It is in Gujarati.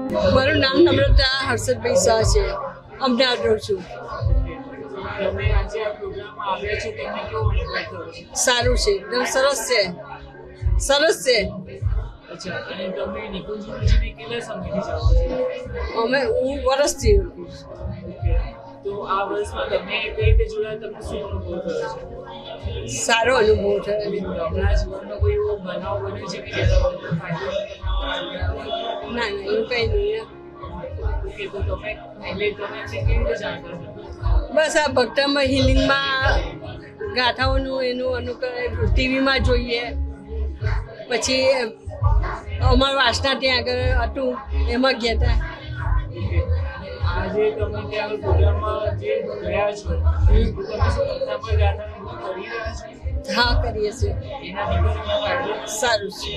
મારું નામ નમ્રતા હર્ષદભાઈ શાહ છે. અમદાવાદ રહું છું. તમે આજે આ પ્રોગ્રામમાં આવ્યા છો, તમને કેવો અનુભવ થયો છે? સારું છે, એકદમ સરસ છે, સરસ છે. અચ્છા, અને તમે નિકુંજજીને કેટલા સમયથી જાઓ છો? હું વર્ષથી. તો આ વર્ષમાં તમે કઈ રીતે જોડાયા, તમને શું અનુભવ થયો છે? સારો અનુભવ થયો. તમારા જીવનમાં કોઈ એવો બનાવ બન્યો છે કે જેના તમને ફાયદો? ના એવું કંઈ નહીં. ઓકે, તો તમે એમને કેવી રીતે જાણતા છો? બસ આ ભક્તમાં હિલિંગમાં ગાથાઓનું એનું ટીવીમાં જોઈએ, પછી અમારું આસ્થા ત્યાં આગળ હતું એમાં ગયા હતા. આજે તમે ત્યાં પ્રોગ્રામમાં જે ગયા છો, તમે શું કરતા પર ગાથાનું કરી રહ્યા છો? હા, કરીએ છીએ. એનાથી કોઈ ફાયદો? સારું છે.